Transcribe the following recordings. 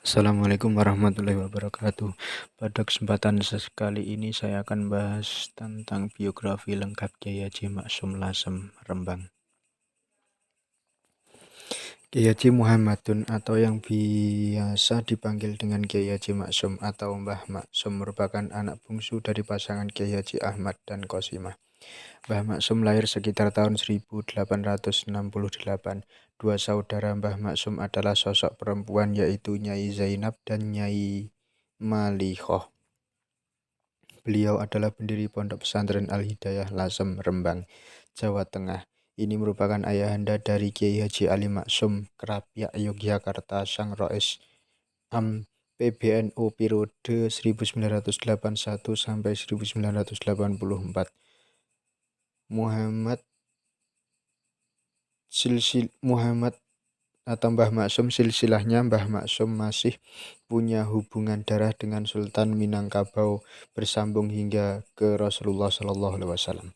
Assalamualaikum warahmatullahi wabarakatuh. Pada kesempatan sekali ini saya akan bahas tentang biografi lengkap Kiai Haji Maksum Lasem Rembang. Kiai Haji Muhammadun atau yang biasa dipanggil dengan Kiai Haji Maksum atau Mbah Maksum merupakan anak bungsu dari pasangan Kiai Haji Ahmad dan Kosimah. Mbah Maksum lahir sekitar tahun 1868. Dua saudara Mbah Maksum adalah sosok perempuan yaitu Nyai Zainab dan Nyai Malihoh. Beliau adalah pendiri Pondok Pesantren Al-Hidayah Lasem Rembang, Jawa Tengah. Ini merupakan ayahanda dari Kiai Haji Ali Maksum, Krapyak Yogyakarta, Sang Rois Am PBNU periode 1981 sampai 1984. Muhammad atau Mbah Maksum, silsilahnya Mbah Maksum masih punya hubungan darah dengan Sultan Minangkabau bersambung hingga ke Rasulullah SAW.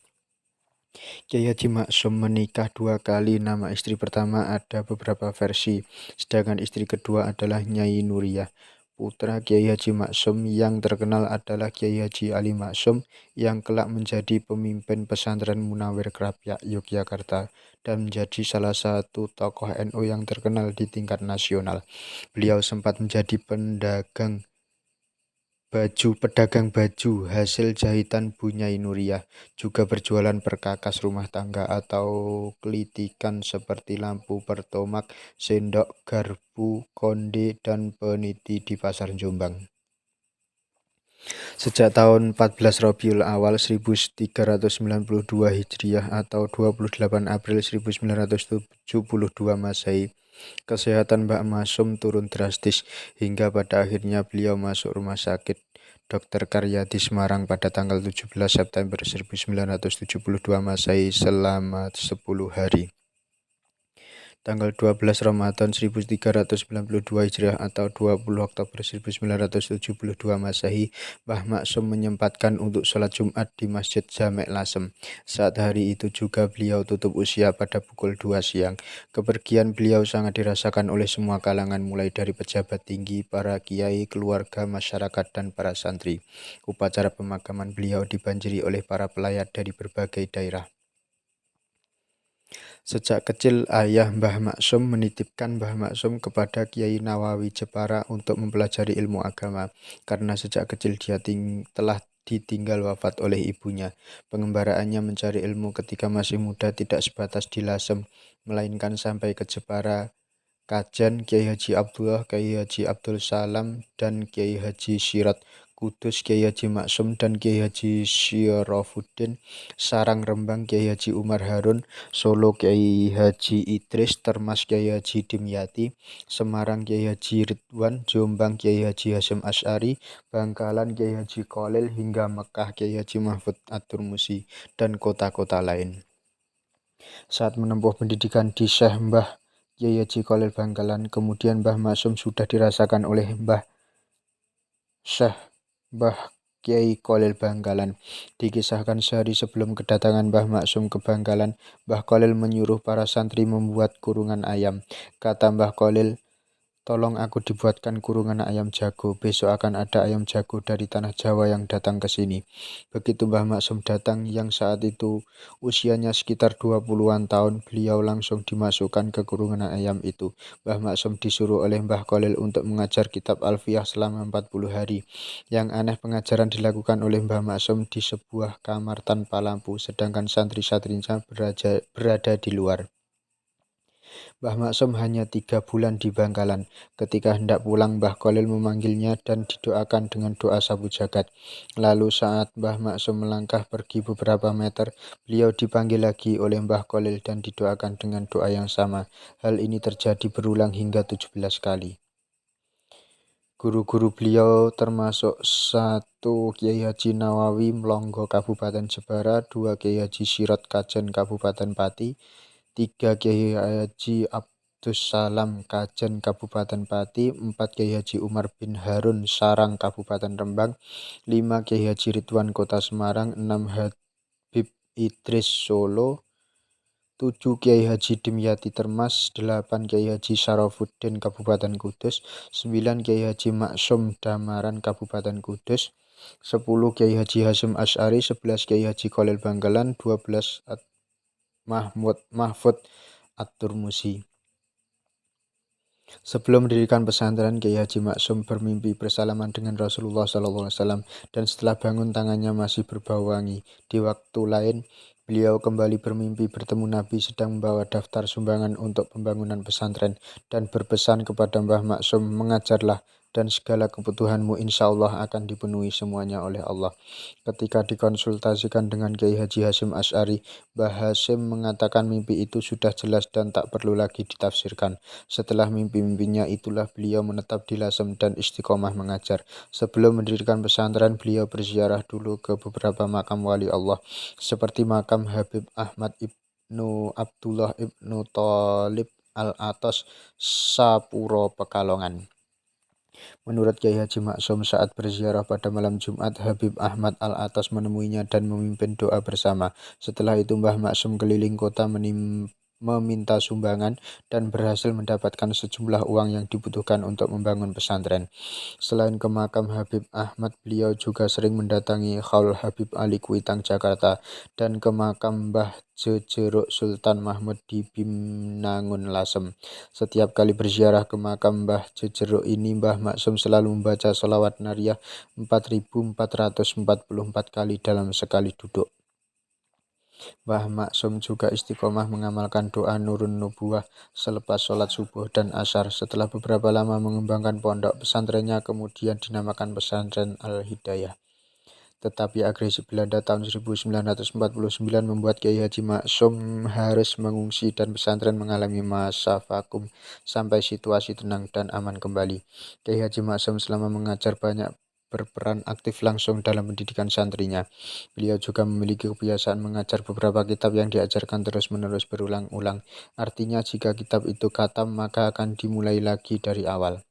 Kiai Haji Maksum menikah 2 kali. Nama istri pertama ada beberapa versi, sedangkan istri kedua adalah Nyai Nuriyah. Putra Kiai Haji Maksum yang terkenal adalah Kiai Haji Ali Maksum yang kelak menjadi pemimpin pesantren Munawir Krapyak Yogyakarta dan menjadi salah satu tokoh NU yang terkenal di tingkat nasional. Beliau sempat menjadi pedagang baju hasil jahitan Bu Nyai Nuriyah, juga berjualan perkakas rumah tangga atau kelitikan seperti lampu pertomak, sendok, garpu, konde, dan peniti di pasar Jombang. Sejak tahun 14 Rabiul Awal 1392 Hijriah atau 28 April 1972 Masehi, kesehatan Mbak Maksum turun drastis hingga pada akhirnya beliau masuk rumah sakit Dr. Karyadi Semarang pada tanggal 17 September 1972 Masehi selama 10 hari. Tanggal 12 Ramadan 1392 Hijriah atau 20 Oktober 1972 Masehi, Mbah Maksum menyempatkan untuk sholat Jumat di Masjid Jamek Lasem. Saat hari itu juga beliau tutup usia pada pukul 2 siang. Kepergian beliau sangat dirasakan oleh semua kalangan, mulai dari pejabat tinggi, para kiai, keluarga, masyarakat, dan para santri. Upacara pemakaman beliau dibanjiri oleh para pelayat dari berbagai daerah. Sejak kecil, ayah Mbah Maksum menitipkan Mbah Maksum kepada Kiai Nawawi Jepara untuk mempelajari ilmu agama, karena sejak kecil dia telah ditinggal wafat oleh ibunya. Pengembaraannya mencari ilmu ketika masih muda tidak sebatas di Lasem, melainkan sampai ke Jepara, Kajen, Kiai Haji Abdullah, Kiai Haji Abdul Salam, dan Kiai Haji Sirat, Kudus, Kiai Haji Maksum dan Kiai Haji Syarafuddin, Sarang Rembang, Kiai Haji Umar Harun, Solo, Kiai Haji Idris, Termas, Kiai Haji Dimyati, Semarang, Kiai Haji Ridwan, Jombang, Kiai Haji Hasyim Asy'ari, Bangkalan, Kiai Haji Khalil, hingga Mekah, Kiai Haji Mahfud At-Turmusi, dan kota-kota lain. Saat menempuh pendidikan di Syekh Mbah Kiai Haji Khalil Bangkalan, kemudian Mbah Maksum sudah dirasakan oleh Syekh Mbah Kiai Khalil Bangkalan. Dikisahkan sehari sebelum kedatangan Mbah Maksum ke Bangkalan, Mbah Khalil menyuruh para santri membuat kurungan ayam. Kata Mbah Khalil, "Tolong aku dibuatkan kurungan ayam jago. Besok akan ada ayam jago dari tanah Jawa yang datang ke sini." Begitu Mbah Maksum datang, yang saat itu usianya sekitar 20-an tahun, beliau langsung dimasukkan ke kurungan ayam itu. Mbah Maksum disuruh oleh Mbah Khalil untuk mengajar kitab Alfiyah selama 40 hari. Yang aneh, pengajaran dilakukan oleh Mbah Maksum di sebuah kamar tanpa lampu, sedangkan santri-santrinya berada di luar. Mbah Maksum hanya 3 bulan di Bangkalan. Ketika hendak pulang, Mbah Khalil memanggilnya dan didoakan dengan doa sapu jagat. Lalu saat Mbah Maksum melangkah pergi beberapa meter, beliau dipanggil lagi oleh Mbah Khalil dan didoakan dengan doa yang sama. Hal ini terjadi berulang hingga 17 kali. Guru-guru beliau termasuk 1 Kiai Haji Nawawi Mlonggo Kabupaten Jepara, 2 Kiai Haji Sirat Kajen Kabupaten Pati, 3 Kiai Haji Abdus Salam Kajen Kabupaten Pati, 4 Kiai Haji Umar bin Harun Sarang Kabupaten Rembang, 5 Kiai Haji Ridwan Kota Semarang, 6 Habib Idris Solo, 7. Kiai Haji Dimyati Termas. 8. Kiai Haji Syarafuddin Kabupaten Kudus. 9. Kiai Haji Maksum Damaran Kabupaten Kudus. 10. Kiai Haji Hasyim Asy'ari. 11. Kiai Haji Khalil Bangkalan. 12. Mahfud At-Turmusi. Sebelum mendirikan pesantren, Kiai Haji Maksum bermimpi bersalaman dengan Rasulullah SAW, dan setelah bangun tangannya masih berbau wangi. Di waktu lain, beliau kembali bermimpi bertemu Nabi sedang membawa daftar sumbangan untuk pembangunan pesantren, dan berpesan kepada Mbah Maksum, mengajarlah, dan segala kebutuhanmu insya Allah akan dipenuhi semuanya oleh Allah. Ketika dikonsultasikan dengan Kiai Haji Hasyim Asy'ari, Mbah Hasyim mengatakan mimpi itu sudah jelas dan tak perlu lagi ditafsirkan. Setelah mimpi-mimpinya itulah beliau menetap di Lasem dan istiqomah mengajar. Sebelum mendirikan pesantren, beliau berziarah dulu ke beberapa makam wali Allah, seperti makam Habib Ahmad Ibnu Abdullah Ibnu Thalib Al-Atas, Sapuro Pekalongan. Menurut Kiai Haji Maksum, saat berziarah pada malam Jumat, Habib Ahmad Al-Atas menemuinya dan memimpin doa bersama. Setelah itu Mbah Maksum keliling kota meminta sumbangan dan berhasil mendapatkan sejumlah uang yang dibutuhkan untuk membangun pesantren. Selain ke makam Habib Ahmad, beliau juga sering mendatangi Khaul Habib Ali Kuitang, Jakarta, dan ke makam Mbah Jejeruk Sultan Mahmud di Bimnangun, Lasem. Setiap kali berziarah ke makam Mbah Jejeruk ini, Mbah Maksum selalu membaca sholawat nariyah 4.444 kali dalam sekali duduk. Mbah Maksum juga istiqomah mengamalkan doa Nurun Nubuwah selepas sholat subuh dan asar. Setelah beberapa lama mengembangkan pondok, pesantrennya kemudian dinamakan Pesantren Al-Hidayah. Tetapi agresi Belanda tahun 1949 membuat Kiai Haji Maksum harus mengungsi dan pesantren mengalami masa vakum sampai situasi tenang dan aman kembali. Kiai Haji Maksum selama mengajar banyak berperan aktif langsung dalam pendidikan santrinya. Beliau juga memiliki kebiasaan mengajar beberapa kitab yang diajarkan terus-menerus berulang-ulang. Artinya jika kitab itu khatam maka akan dimulai lagi dari awal.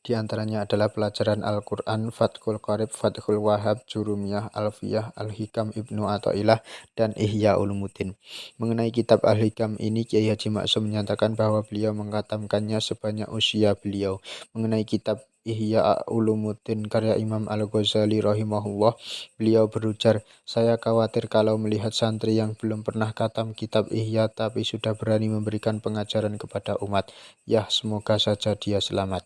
Di antaranya adalah pelajaran Al-Quran, Fathul Qorib, Fathul Wahab, Jurumiyah, Alfiyah, Al-Hikam Ibnu Athaillah, dan Ihya Ulumuddin. Mengenai kitab Al-Hikam ini, Kiai Haji Maksum menyatakan bahwa beliau mengkhatamkannya sebanyak usia beliau. Mengenai kitab Ihya Ulumuddin karya Imam Al-Ghazali rahimahullah, beliau berujar, saya khawatir kalau melihat santri yang belum pernah khatam kitab Ihya tapi sudah berani memberikan pengajaran kepada umat. Ya, semoga saja dia selamat.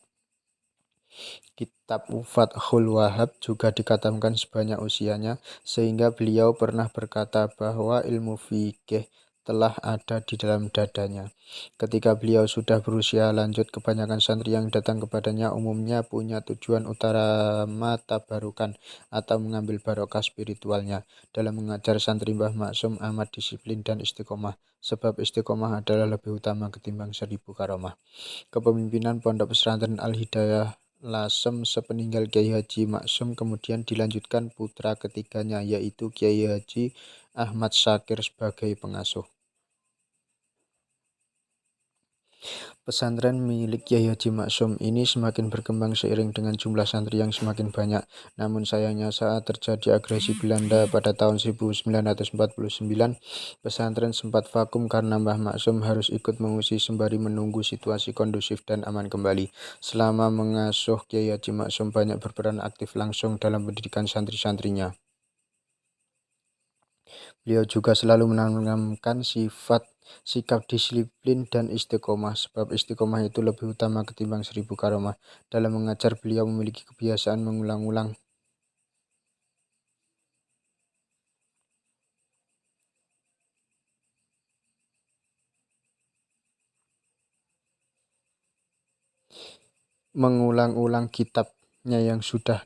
Kitab Fathul Wahab juga dikhatamkan sebanyak usianya, sehingga beliau pernah berkata bahwa ilmu fikih telah ada di dalam dadanya. Ketika beliau sudah berusia lanjut, kebanyakan santri yang datang kepadanya umumnya punya tujuan utama tabarukan atau mengambil barokah spiritualnya. Dalam mengajar santri, Mbah Maksum amat disiplin dan istiqomah, sebab istiqomah adalah lebih utama ketimbang 1000 karomah. Kepemimpinan Pondok Pesantren Al-Hidayah Lasem sepeninggal Kiai Haji Maksum kemudian dilanjutkan putra ketiganya, yaitu Kiai Haji Ahmad Syakir sebagai pengasuh. Pesantren milik Kiai Haji Maksum ini semakin berkembang seiring dengan jumlah santri yang semakin banyak. Namun sayangnya saat terjadi agresi Belanda pada tahun 1949, pesantren sempat vakum karena Mbah Maksum harus ikut mengungsi sembari menunggu situasi kondusif dan aman kembali. Selama mengasuh, Kiai Haji Maksum banyak berperan aktif langsung dalam pendidikan santri-santrinya. Beliau juga selalu menanamkan sikap disiplin dan istiqomah, sebab istiqomah itu lebih utama ketimbang 1000 karomah. Dalam mengajar, beliau memiliki kebiasaan mengulang-ulang kitabnya yang sudah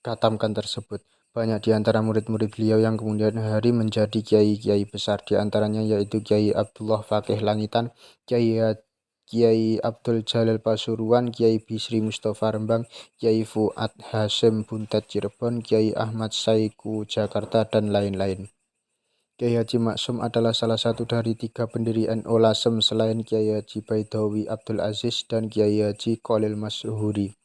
dikhatamkan tersebut. Banyak di antara murid-murid beliau yang kemudian hari menjadi kiai-kiai besar, di antaranya yaitu Kiai Abdullah Fakih Langitan, Kiai Abdul Jalil Pasuruan, Kiai Bisri Mustafa Rembang, Kiai Fuad Hasyim Buntet Cirebon, Kiai Ahmad Saiku Jakarta, dan lain-lain. Kiai Haji Maksum adalah salah satu dari 3 pendiri NU Lasem selain Kiai Haji Baidawi Abdul Aziz dan Kiai Haji Khalil Mashhuri.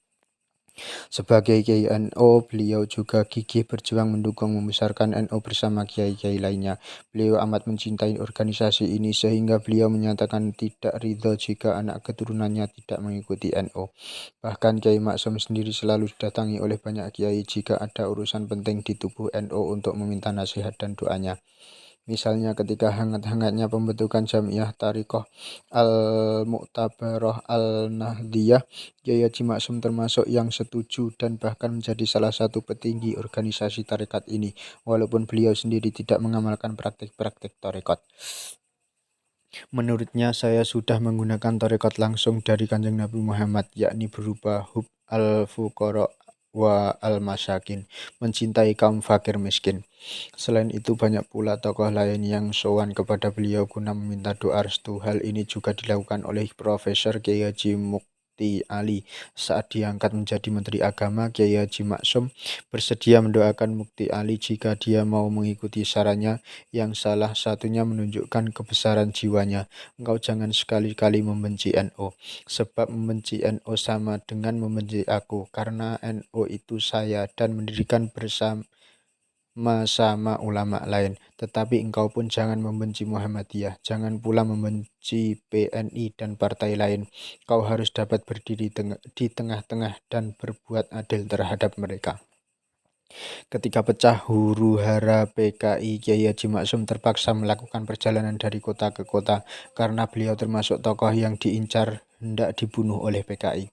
Sebagai Kiai NU, beliau juga gigih berjuang mendukung membesarkan NU bersama kiai-kiai lainnya. Beliau amat mencintai organisasi ini sehingga beliau menyatakan tidak ridho jika anak keturunannya tidak mengikuti NU. Bahkan Kiai Maksum sendiri selalu didatangi oleh banyak kiai jika ada urusan penting di tubuh NU untuk meminta nasihat dan doanya. Misalnya ketika hangat-hangatnya pembentukan Jamiah Thariqah Al-Mu'tabarah Al-Nahdiyah, Kiai Haji Maksum termasuk yang setuju dan bahkan menjadi salah satu petinggi organisasi tarekat ini, walaupun beliau sendiri tidak mengamalkan praktik-praktik tarekat. Menurutnya, saya sudah menggunakan tarekat langsung dari Kanjeng Nabi Muhammad, yakni berupa hub al-fuqara wa al-masakin, mencintai kaum fakir miskin. Selain itu, banyak pula tokoh lain yang sowan kepada beliau guna meminta doa restu. Hal ini juga dilakukan oleh Profesor Kiai Haji Mukti Ali. Saat diangkat menjadi Menteri Agama, Kiai Haji Maksum bersedia mendoakan Mukti Ali jika dia mau mengikuti sarannya, yang salah satunya menunjukkan kebesaran jiwanya. Engkau jangan sekali-kali membenci NU, sebab membenci NU sama dengan membenci aku, karena NU itu saya dan mendirikan bersama ulama lain. Tetapi engkau pun jangan membenci Muhammadiyah, jangan pula membenci PNI dan partai lain. Kau harus dapat berdiri di tengah-tengah dan berbuat adil terhadap mereka. Ketika pecah huru-hara PKI, Kiai Haji Maksum terpaksa melakukan perjalanan dari kota ke kota karena beliau termasuk tokoh yang diincar hendak dibunuh oleh PKI.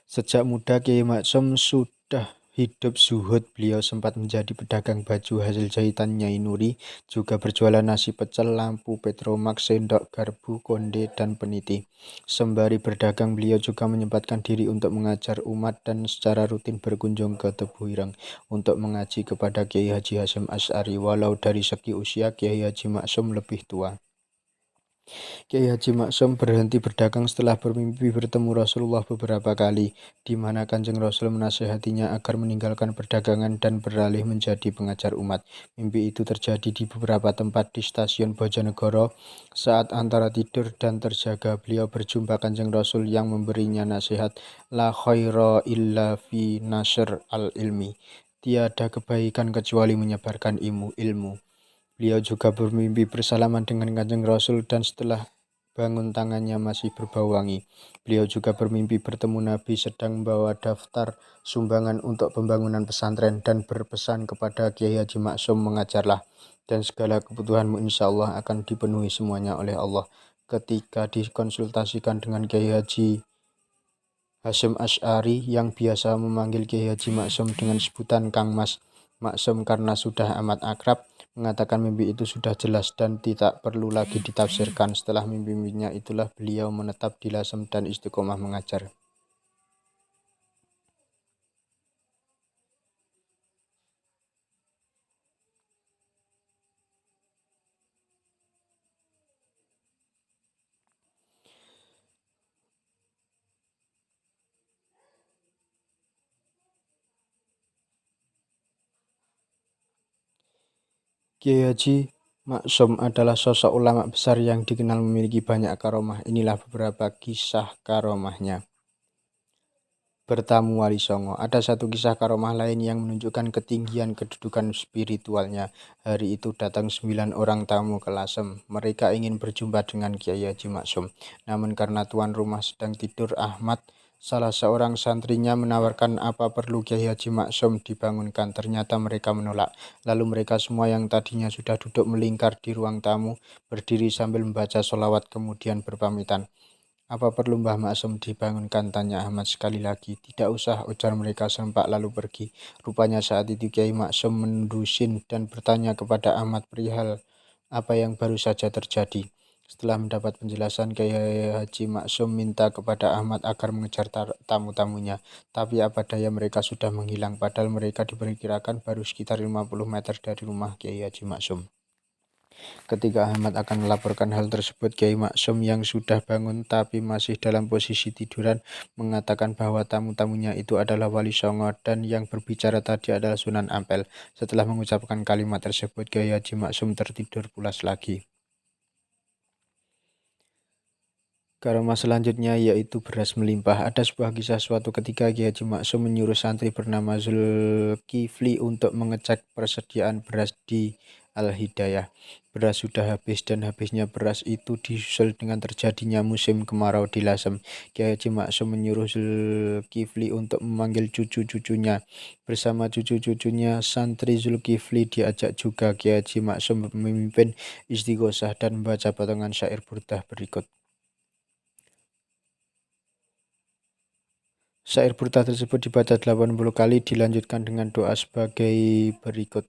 Sejak muda Kiai Maksum sudah hidup zuhud. Beliau sempat menjadi pedagang baju hasil jahitan Nyai Nuri, juga berjualan nasi pecel, lampu, petromax, sendok, garpu, konde, dan peniti. Sembari berdagang, beliau juga menyempatkan diri untuk mengajar umat dan secara rutin berkunjung ke Tebu Ireng untuk mengaji kepada Kiai Haji Hasyim Asy'ari. Walau dari segi usia Kiai Haji Maksum lebih tua, Kiai Haji Maksum berhenti berdagang setelah bermimpi bertemu Rasulullah beberapa kali, di mana Kanjeng Rasul menasihatinya agar meninggalkan perdagangan dan beralih menjadi pengajar umat. Mimpi itu terjadi di beberapa tempat di stasiun Bojonegoro. Saat antara tidur dan terjaga, beliau berjumpa Kanjeng Rasul yang memberinya nasihat, La khaira illa fi nashr al-ilmi. Tiada kebaikan kecuali menyebarkan ilmu. Beliau juga bermimpi bersalaman dengan Kanjeng Rasul dan setelah bangun tangannya masih berbau wangi. Beliau juga bermimpi bertemu Nabi sedang membawa daftar sumbangan untuk pembangunan pesantren dan berpesan kepada Kiai Haji Maksum, mengajarlah dan segala kebutuhanmu insya Allah akan dipenuhi semuanya oleh Allah. Ketika dikonsultasikan dengan Kiai Haji Hasyim Asy'ari yang biasa memanggil Kiai Haji Maksum dengan sebutan Kang Mas, Maksum karena sudah amat akrab, mengatakan mimpi itu sudah jelas dan tidak perlu lagi ditafsirkan. Setelah mimpi-mimpinya itulah beliau menetap di Lasem dan istiqomah mengajar. Kiai Haji Maksum adalah sosok ulama besar yang dikenal memiliki banyak karomah. Inilah beberapa kisah karomahnya. Bertamu Wali Songo. Ada satu kisah karomah lain yang menunjukkan ketinggian kedudukan spiritualnya. Hari itu datang 9 orang tamu ke Lasem. Mereka ingin berjumpa dengan Kiai Haji Maksum. Namun karena tuan rumah sedang tidur, Ahmad, salah seorang santrinya, menawarkan apa perlu Kiai Haji Maksum dibangunkan. Ternyata mereka menolak. Lalu mereka semua yang tadinya sudah duduk melingkar di ruang tamu, berdiri sambil membaca sholawat kemudian berpamitan. Apa perlu Mbah Maksum dibangunkan? Tanya Ahmad sekali lagi. Tidak usah, ujar mereka serempak lalu pergi. Rupanya saat itu Kiai Maksum mendusin dan bertanya kepada Ahmad perihal apa yang baru saja terjadi. Setelah mendapat penjelasan, Kiai Haji Maksum minta kepada Ahmad agar mengejar tamu-tamunya. Tapi apa daya, mereka sudah menghilang, padahal mereka diperkirakan baru sekitar 50 meter dari rumah Kiai Haji Maksum. Ketika Ahmad akan melaporkan hal tersebut, Kiai Maksum yang sudah bangun tapi masih dalam posisi tiduran mengatakan bahwa tamu-tamunya itu adalah Wali Songo dan yang berbicara tadi adalah Sunan Ampel. Setelah mengucapkan kalimat tersebut, Kiai Haji Maksum tertidur pulas lagi. Karma selanjutnya yaitu beras melimpah. Ada sebuah kisah suatu ketika Ki Haji Maksum menyuruh santri bernama Zulkifli untuk mengecek persediaan beras di Al-Hidayah. Beras sudah habis dan habisnya beras itu disusul dengan terjadinya musim kemarau di Lasem. Ki Haji Maksum menyuruh Zulkifli untuk memanggil cucu-cucunya. Bersama cucu-cucunya santri Zulkifli diajak juga Ki Haji Maksum memimpin istighosah dan membaca potongan syair burdah berikut. Syair burdah tersebut dibaca 80 kali dilanjutkan dengan doa sebagai berikut.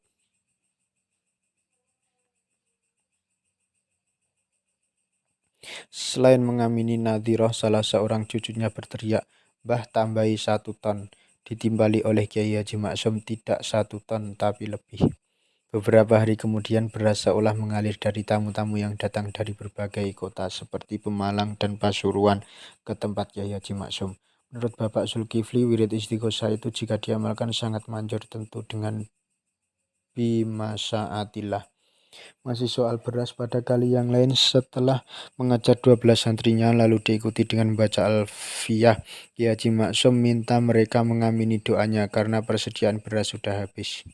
Selain mengamini Nadhiroh, salah seorang cucunya berteriak, "Mbah, tambahi 1 ton." Ditimbali oleh Kiai Haji Maksum tidak 1 ton tapi lebih. Beberapa hari kemudian beras seolah mengalir dari tamu-tamu yang datang dari berbagai kota seperti Pemalang dan Pasuruan ke tempat Kiai Haji Maksum. Menurut Bapak Zulkifli, wirid istighosah itu jika diamalkan sangat manjur tentu dengan bimasaatillah. Masih soal beras, pada kali yang lain setelah mengajar 12 santrinya lalu diikuti dengan membaca Alfiyah, Kiai Haji Maksum minta mereka mengamini doanya karena persediaan beras sudah habis.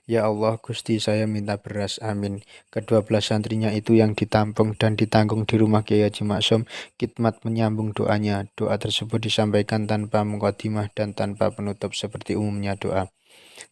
Ya Allah, Gusti, saya minta beras, amin. Ke-12 santrinya itu yang ditampung dan ditanggung di rumah Kiai Haji Maksum, khidmat menyambung doanya. Doa tersebut disampaikan tanpa mukadimah dan tanpa penutup seperti umumnya doa.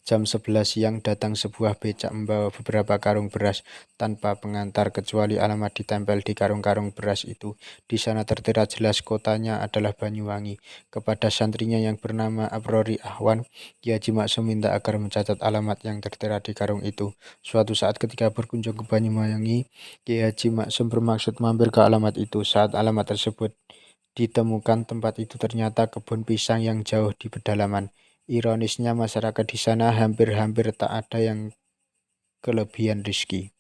Jam 11 siang datang sebuah becak membawa beberapa karung beras tanpa pengantar kecuali alamat ditempel di karung-karung beras itu. Di sana tertera jelas kotanya adalah Banyuwangi. Kepada santrinya yang bernama Abrori Ahwan, Ki Haji Maksum minta agar mencatat alamat yang tertera di karung itu. Suatu saat ketika berkunjung ke Banyuwangi, Ki Haji Maksum bermaksud mampir ke alamat itu. Saat alamat tersebut ditemukan, tempat itu ternyata kebun pisang yang jauh di pedalaman. Ironisnya masyarakat di sana hampir-hampir tak ada yang kelebihan rezeki.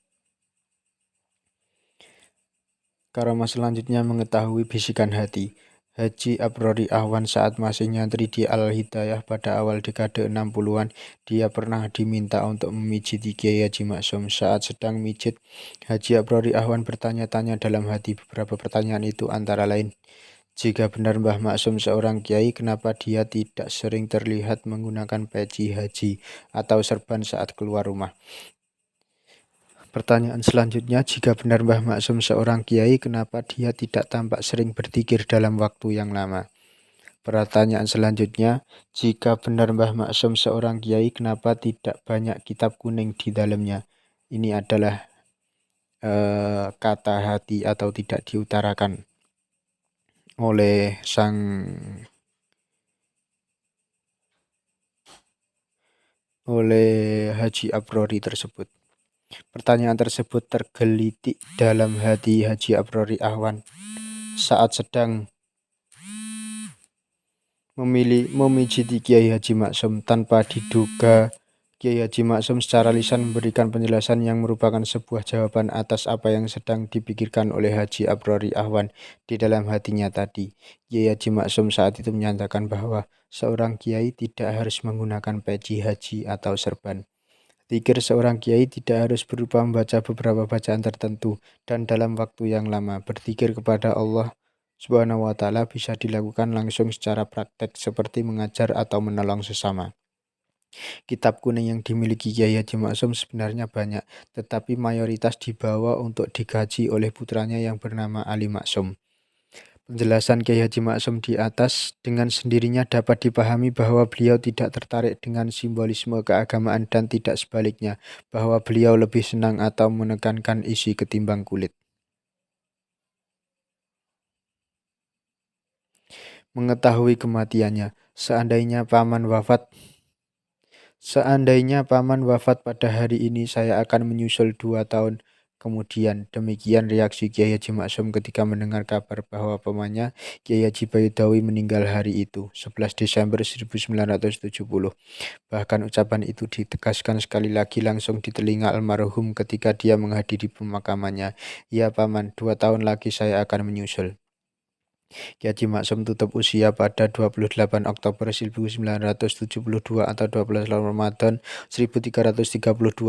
Karomah selanjutnya mengetahui bisikan hati. Haji Abrori Ahwan saat masih nyantri di Al-Hidayah pada awal dekade 60-an, dia pernah diminta untuk memijiti Kiai Haji Maksum. Saat sedang mijit, Haji Abrori Ahwan bertanya-tanya dalam hati. Beberapa pertanyaan itu antara lain, jika benar Mbah Maksum seorang kiai, kenapa dia tidak sering terlihat menggunakan peci haji atau serban saat keluar rumah? Pertanyaan selanjutnya, jika benar Mbah Maksum seorang kiai, kenapa dia tidak tampak sering berzikir dalam waktu yang lama? Pertanyaan selanjutnya, jika benar Mbah Maksum seorang kiai, kenapa tidak banyak kitab kuning di dalamnya? Ini adalah kata hati atau tidak diutarakan oleh Haji Abrori tersebut. Pertanyaan tersebut tergelitik dalam hati Haji Abrori Ahwan saat sedang memijiti Kiai Haji Maksum. Tanpa diduga, Kiai Haji Maksum secara lisan memberikan penjelasan yang merupakan sebuah jawaban atas apa yang sedang dipikirkan oleh Haji Abrori Ahwan di dalam hatinya tadi. Kiai Haji Maksum saat itu menyatakan bahwa seorang kiai tidak harus menggunakan peci haji atau serban. Zikir seorang kiai tidak harus berupa membaca beberapa bacaan tertentu dan dalam waktu yang lama. Berzikir kepada Allah Subhanahu wa Ta'ala bisa dilakukan langsung secara praktek seperti mengajar atau menolong sesama. Kitab kuning yang dimiliki Kiai Haji Maksum sebenarnya banyak, tetapi mayoritas dibawa untuk digaji oleh putranya yang bernama Ali Maksum. Penjelasan Kiai Haji Maksum di atas dengan sendirinya dapat dipahami bahwa beliau tidak tertarik dengan simbolisme keagamaan dan tidak sebaliknya, bahwa beliau lebih senang atau menekankan isi ketimbang kulit. Mengetahui kematiannya, seandainya paman wafat pada hari ini, saya akan menyusul 2 tahun kemudian. Demikian reaksi Kiai Haji Maksum ketika mendengar kabar bahwa pamannya Kiai Haji Baidawi meninggal hari itu, 11 Desember 1970. Bahkan ucapan itu ditegaskan sekali lagi langsung di telinga almarhum ketika dia menghadiri pemakamannya. Ya paman, 2 tahun lagi saya akan menyusul. Ki Haji Maksum tutup usia pada 28 Oktober 1972 atau 12 Ramadan 1332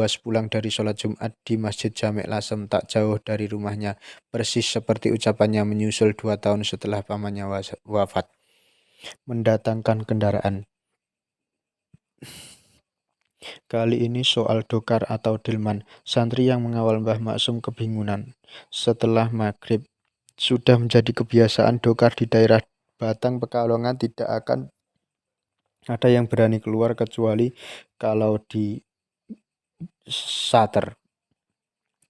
sepulang dari sholat Jumat di Masjid Jami' Lasem tak jauh dari rumahnya, persis seperti ucapannya menyusul 2 tahun setelah pamannya wafat. Mendatangkan kendaraan. Kali ini soal dokar atau delman. Santri yang mengawal Mbah Maksum kebingungan. Setelah maghrib, sudah menjadi kebiasaan dokar di daerah Batang Pekalongan tidak akan ada yang berani keluar kecuali kalau di Sater.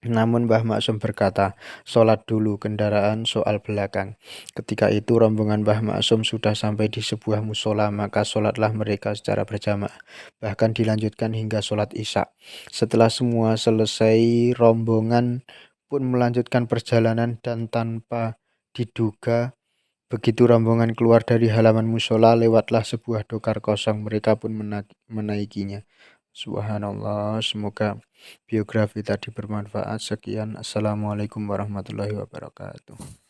Namun Mbah Maksum berkata, sholat dulu, kendaraan soal belakang. Ketika itu rombongan Mbah Maksum sudah sampai di sebuah musola, maka sholatlah mereka secara berjamaah. Bahkan dilanjutkan hingga sholat isya. Setelah semua selesai, rombongan pun melanjutkan perjalanan dan tanpa diduga, begitu rombongan keluar dari halaman musola, lewatlah sebuah dokar kosong. Mereka pun menaikinya. Subhanallah, semoga biografi tadi bermanfaat. Sekian, assalamualaikum warahmatullahi wabarakatuh.